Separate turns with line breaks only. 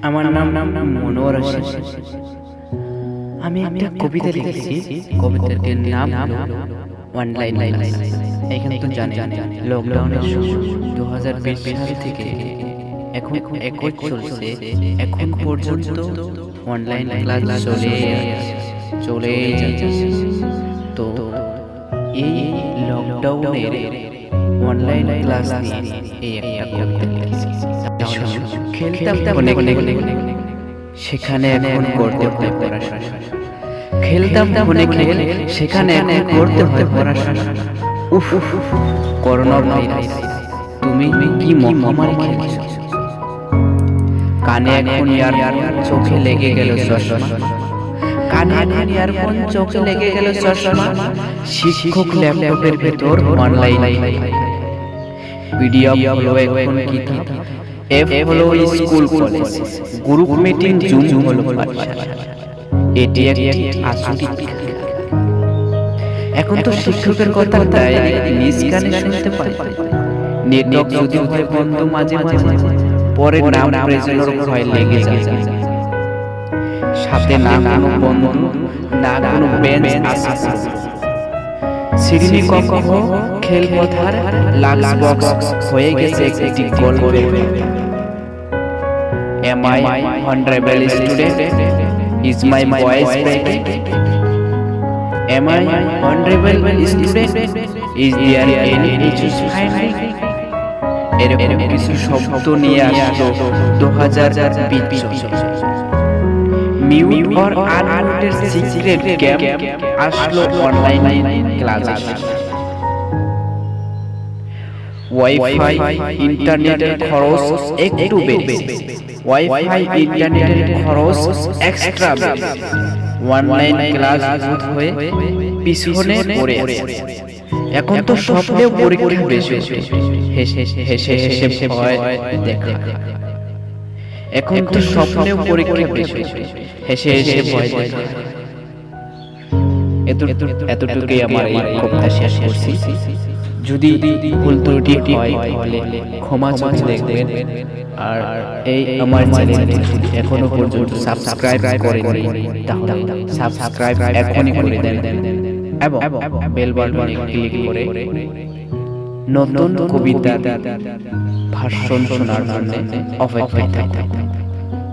আমার নাম মনোয়ার হোসেন। আমি একটা কবিতা লিখেছি। কবিতাটির নাম হলো অনলাইন ক্লাস। এখানে তো জানেন লকডাউনের সময় 2020 সাল থেকে এখন চলছে, এখন পর্যন্ত অনলাইন ক্লাস চলে যাচ্ছে। তো এই লকডাউনের অনলাইন ক্লাস নিয়ে এই একটা কবিতা লিখেছি। খেলতাম অনেক, সেখানে এখন করতে হয় পড়াশোনা। খেলতাম অনেক, সেখানে এখন করতে হয় পড়াশোনা। উফ, করোনা ভাইরাস, তুমি কি মহামারী খেলছো? কানে এখন ইয়ারফোন, চোখে লেগে গেল চশমা। কানে এখন ইয়ারফোন, চোখে লেগে গেল চশমা। শিক্ষক ল্যাপটপের ভেতর অনলাইন, পিডিএফ হলো এখন কিতাব, এফ হলো school college, group meeting zoom হলো পাঠশালা। এটি একটি আসুরি। এখন তো শিক্ষকের কথা ডাইরেক্ট নিজ কানে শুনতে পাই। নেটওয়ার্ক যদি হয় বন্ধ মাঝে মাঝে, পরে নাম প্রেজেন্টের ভয় লেগে যায়। সাথে না কোনো বন্ধু, না কোনো বেঞ্চ আছে। শ্রেণী কক্ষ, খেলপথার, লাক্স বক্স হয়ে গেছে একটি গল্পের। Am I honorable student? Is my voice breaking? Am I honorable student? Is there any issues finding? এরকম কিছু শব্দ নিয়ে আসলো 2020। মিউট অর আনমিউটেড সিক্রেট গেম আসলো অনলাইন ক্লাসে। ওয়াইফাই ইন্টারনেটের খরচ একটু বেড়েছে। ওয়াইফাই ইন্টারনেটের খরচ এক্সট্রা বেড়েছে। অনলাইন ক্লাস ভূত হয়ে পিছনে পড়ে আছে। এখন তো স্বপ্নেও পরীক্ষা বেশি, হেসে ভয় দেখা। এখন তো স্বপ্নেও পরীক্ষা বেশি, হেসে ভয় দেখা। এতটুকুই আমার এই কবিতা শেষ করছি। যদি ভুল ত্রুটি হয় তাহলে ক্ষমা চোখে দেখবেন। আর এই আমার চ্যানেলটি যদি এখনো পর্যন্ত সাবস্ক্রাইব করেননি তাহলে সাবস্ক্রাইব এখনই করে দেন এবং বেল বাটনে ক্লিক করে নতুন কবিতা ভাষণ শোনার জন্য অপেক্ষায় থাকুন।